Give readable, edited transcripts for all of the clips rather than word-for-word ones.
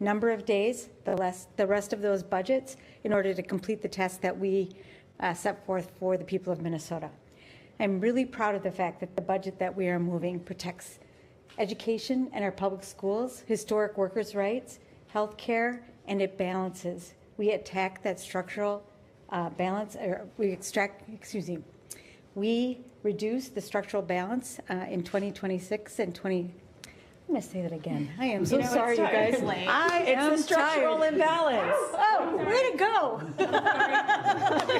number of days, the rest of those budgets, in order to complete the task that we set forth for the people of Minnesota. I'm really proud of the fact that the budget that we are moving protects education and our public schools, historic workers' rights, health care, and it balances. We attack that structural balance, or we reduce the structural balance in 2026 and I'm going to say that again. I am so sorry, you guys. It's a structural imbalance. Oh, way to go.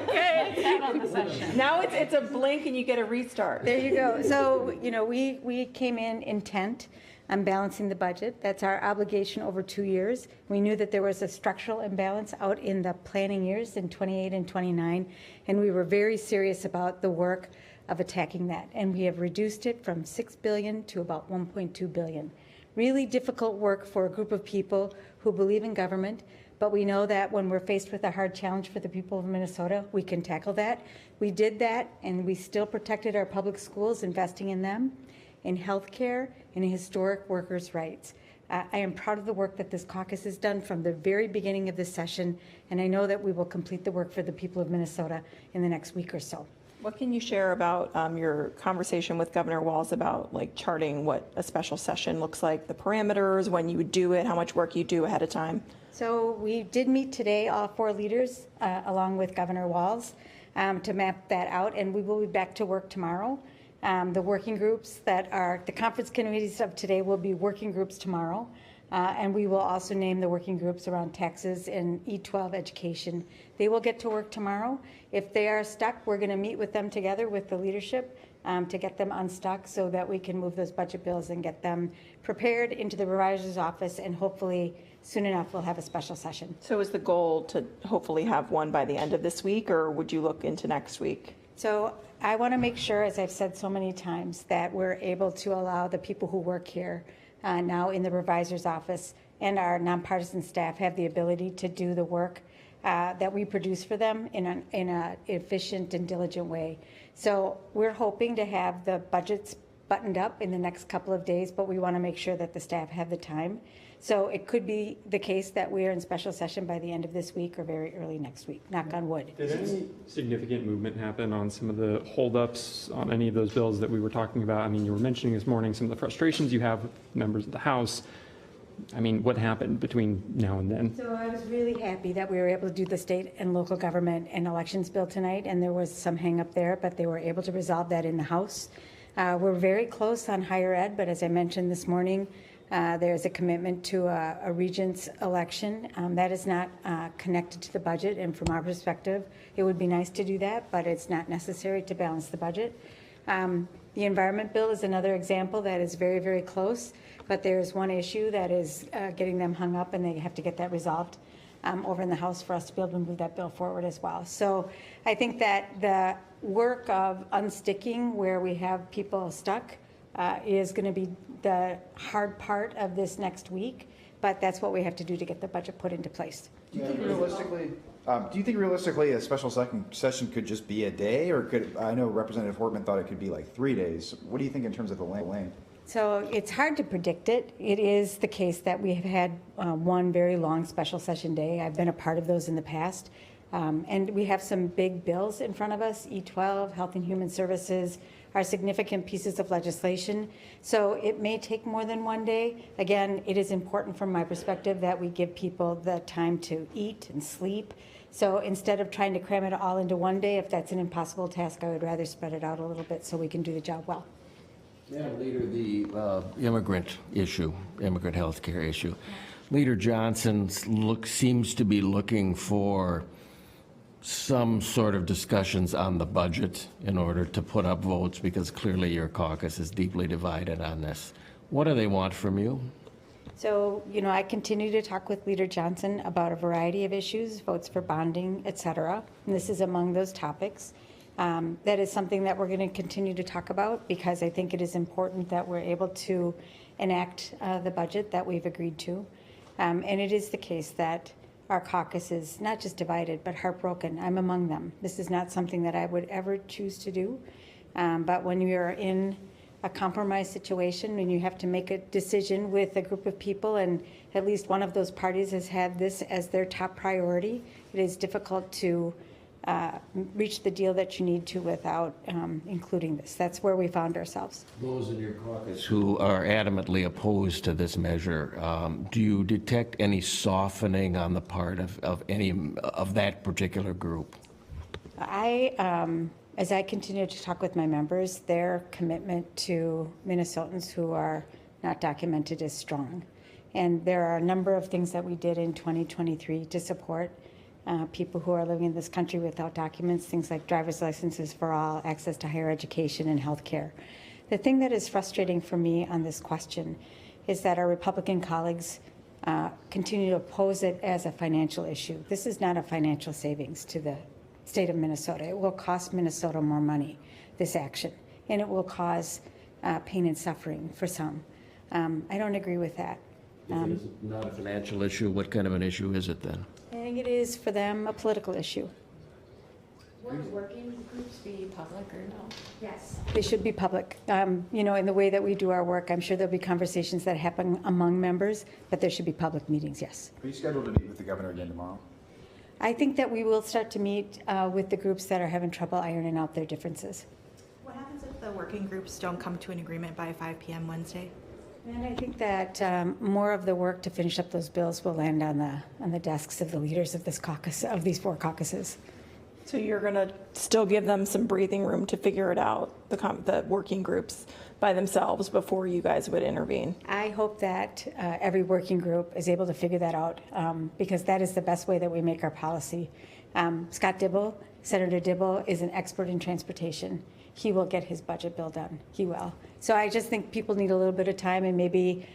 Okay. Now it's a blink and you get a restart. There you go. So, we came in intent on balancing the budget. That's our obligation over 2 years. We knew that there was a structural imbalance out in the planning years in 28 and 29, and we were very serious about the work of attacking that. And we have reduced it from $6 billion to about $1.2 billion. Really difficult work for a group of people who believe in government, but we know that when we're faced with a hard challenge for the people of Minnesota, we can tackle that. We did that, and we still protected our public schools, investing in them, in health care, and in historic workers' rights. I am proud of the work that this caucus has done from the very beginning of this session, and I know that we will complete the work for the people of Minnesota in the next week or so. What can you share about your conversation with Governor Walz about charting what a special session looks like, the parameters, when you would do it, how much work you do ahead of time? So we did meet today, all 4 leaders, along with Governor Walz, to map that out, and we will be back to work tomorrow. The working groups that are, the conference committees of today will be working groups tomorrow. And we will also name the working groups around taxes and E12 education. They will get to work tomorrow. If they are stuck, we're going to meet with them together with the leadership to get them unstuck so that we can move those budget bills and get them prepared into the revisor's office, and hopefully soon enough we'll have a special session. So is the goal to hopefully have one by the end of this week, or would you look into next week? So I want to make sure, as I've said so many times, that we're able to allow the people who work here now in the revisor's office and our nonpartisan staff have the ability to do the work that we produce for them in an efficient and diligent way. So we're hoping to have the budgets buttoned up in the next couple of days, but we want to make sure that the staff have the time. So it could be the case that we are in special session by the end of this week or very early next week, knock on wood. Did any significant movement happen on some of the holdups on any of those bills that we were talking about? I mean, you were mentioning this morning some of the frustrations you have with members of the House. I mean, what happened between now and then? So I was really happy that we were able to do the state and local government and elections bill tonight, and there was some hang up there, but they were able to resolve that in the House. We're very close on higher ed, but as I mentioned this morning, there's a commitment to a regent's election. That is not connected to the budget, and from our perspective, it would be nice to do that, but it's not necessary to balance the budget. The environment bill is another example that is very, very close, but there's one issue that is getting them hung up, and they have to get that resolved over in the House for us to be able to move that bill forward as well. So I think that the work of unsticking where we have people stuck is going to be the hard part of this next week, but that's what we have to do to get the budget put into place. Do you think realistically a special session could just be a day, or could, I know Representative Hortman thought it could be like 3 days. What do you think in terms of the length? So it's hard to predict it. It is the case that we have had one very long special session day. I've been a part of those in the past. And we have some big bills in front of us, E12, Health and Human Services, are significant pieces of legislation. So it may take more than 1 day. Again, it is important from my perspective that we give people the time to eat and sleep. So instead of trying to cram it all into 1 day, if that's an impossible task, I would rather spread it out a little bit so we can do the job well. Yeah, Leader, the immigrant health care issue. Leader Johnson seems to be looking for some sort of discussions on the budget in order to put up votes, because clearly your caucus is deeply divided on this. What do they want from you? So, I continue to talk with Leader Johnson about a variety of issues, votes for bonding, et cetera. And this is among those topics. That is something that we're going to continue to talk about, because I think it is important that we're able to enact the budget that we've agreed to. And it is the case that our caucus is not just divided, but heartbroken. I'm among them. This is not something that I would ever choose to do. But when you're in a compromise situation when you have to make a decision with a group of people and at least one of those parties has had this as their top priority. It is difficult to reach the deal that you need to without including this. That's where we found ourselves. Those in your caucus who are adamantly opposed to this measure, do you detect any softening on the part of any of that particular group? As I continue to talk with my members, their commitment to Minnesotans who are not documented is strong. And there are a number of things that we did in 2023 to support people who are living in this country without documents, things like driver's licenses for all, access to higher education and health care. The thing that is frustrating for me on this question is that our Republican colleagues continue to oppose it as a financial issue. This is not a financial savings to the state of Minnesota. It will cost Minnesota more money, this action, and it will cause pain and suffering for some. I don't agree with that. If it is not a financial issue, what kind of an issue is it then? I think it is for them a political issue. Would working groups be public or no? Yes. They should be public. You know, in the way that we do our work, I'm sure there'll be conversations that happen among members, but there should be public meetings, yes. Are you scheduled to meet with the governor again tomorrow? I think that we will start to meet with the groups that are having trouble ironing out their differences. What happens if the working groups don't come to an agreement by 5 p.m. Wednesday? And I think that more of the work to finish up those bills will land on the desks of the leaders of this caucus, of these 4 caucuses. So you're going to still give them some breathing room to figure it out, the working groups by themselves before you guys would intervene? I hope that every working group is able to figure that out because that is the best way that we make our policy. Scott Dibble, Senator Dibble, is an expert in transportation. He will get his budget bill done. He will. So I just think people need a little bit of time and maybe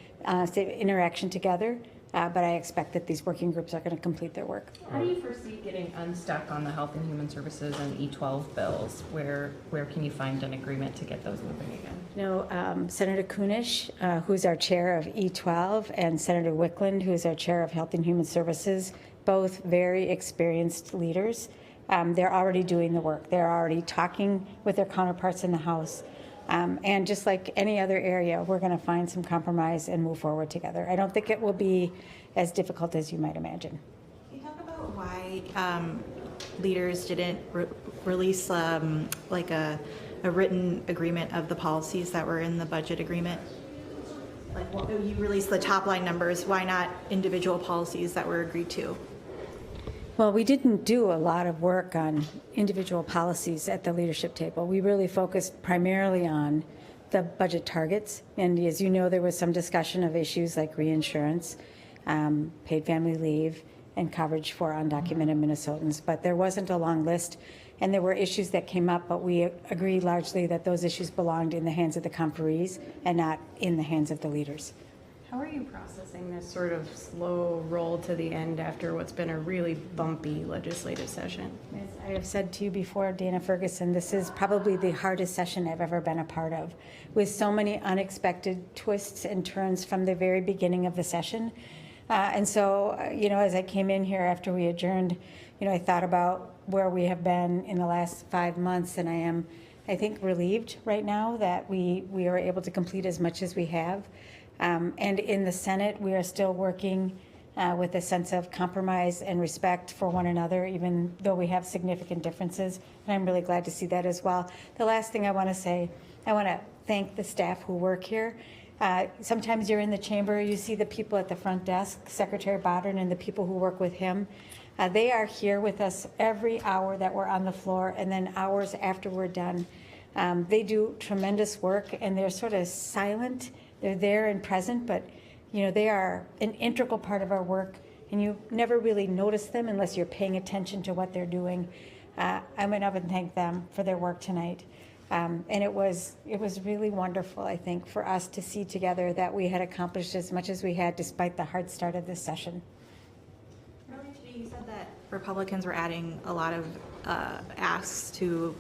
interaction together. But I expect that these working groups are going to complete their work. How do you foresee getting unstuck on the Health and Human Services and E12 bills? Where can you find an agreement to get those moving again? You know, Senator Kunish, who's our chair of E12, and Senator Wickland, who's our chair of Health and Human Services, both very experienced leaders. They're already doing the work. They're already talking with their counterparts in the House. And just like any other area, we're going to find some compromise and move forward together. I don't think it will be as difficult as you might imagine. Can you talk about why leaders didn't release like a written agreement of the policies that were in the budget agreement? Like, you released the top line numbers, why not individual policies that were agreed to? Well, we didn't do a lot of work on individual policies at the leadership table. We really focused primarily on the budget targets. And as you know, there was some discussion of issues like reinsurance, paid family leave, and coverage for undocumented Minnesotans. But there wasn't a long list. And there were issues that came up, but we agreed largely that those issues belonged in the hands of the conferees and not in the hands of the leaders. How are you processing this sort of slow roll to the end after what's been a really bumpy legislative session? As I have said to you before, Dana Ferguson, this is probably the hardest session I've ever been a part of, with so many unexpected twists and turns from the very beginning of the session. And so, you know, as I came in here after we adjourned, you know, I thought about where we have been in the last 5 months, and I think, relieved right now that we are able to complete as much as we have. And in the Senate, we are still working with a sense of compromise and respect for one another, even though we have significant differences. And I'm really glad to see that as well. The last thing I want to say, I want to thank the staff who work here. Sometimes you're in the chamber, you see the people at the front desk, Secretary Bodden and the people who work with him. They are here with us every hour that we're on the floor and then hours after we're done. They do tremendous work and they're sort of silent. They're there and present, but you know, they are an integral part of our work, and you never really notice them unless you're paying attention to what they're doing. I went up and thanked them for their work tonight, and it was really wonderful, I think, for us to see together that we had accomplished as much as we had despite the hard start of this session. Earlier today, you said that Republicans were adding a lot of asks to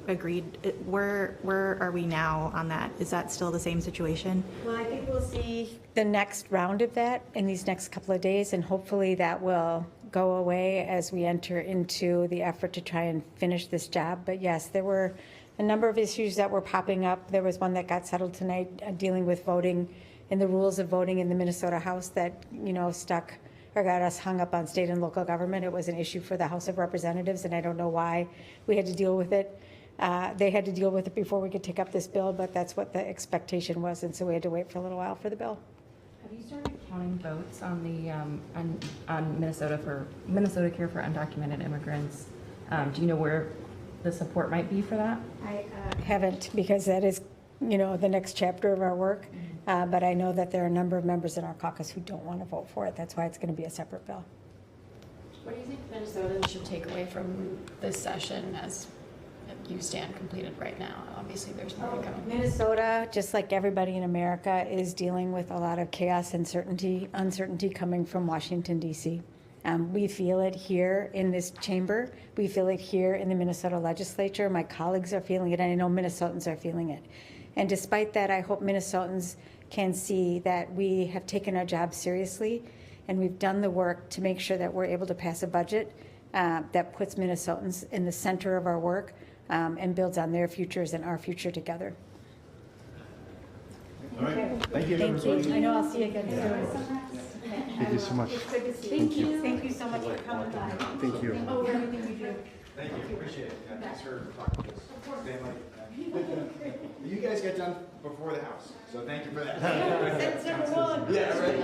agreed. Where are we now on that? Is that still the same situation? Well, I think we'll see the next round of that in these next couple of days, and hopefully that will go away as we enter into the effort to try and finish this job. But yes, there were a number of issues that were popping up. There was one that got settled tonight, dealing with voting and the rules of voting in the Minnesota House that, stuck or got us hung up on state and local government. It was an issue for the House of Representatives, and I don't know why we had to deal with it. They had to deal with it before we could take up this bill, but that's what the expectation was, and so we had to wait for a little while for the bill. Have you started counting votes on the, on Minnesota Care for Undocumented Immigrants? Do you know where the support might be for that? I haven't, because that is, the next chapter of our work. But I know that there are a number of members in our caucus who don't want to vote for it. That's why it's going to be a separate bill. What do you think Minnesotans should take away from this session as you stand completed right now? Obviously, there's more to come. Minnesota, just like everybody in America, is dealing with a lot of chaos and uncertainty coming from Washington, D.C. We feel it here in this chamber. We feel it here in the Minnesota legislature. My colleagues are feeling it, and I know Minnesotans are feeling it. And despite that, I hope Minnesotans can see that we have taken our job seriously, and we've done the work to make sure that we're able to pass a budget that puts Minnesotans in the center of our work and builds on their futures and our future together. All right, thank you. Thank you. I know I'll see you again soon. Thank you so much. It's good to see you. Thank you. Thank you so much for coming by. Thank you. Oh, everything you do. Thank you, appreciate it. Yeah, thanks for talking to us. You guys got done before the house, so thank you for that. That's number one. Yeah, right.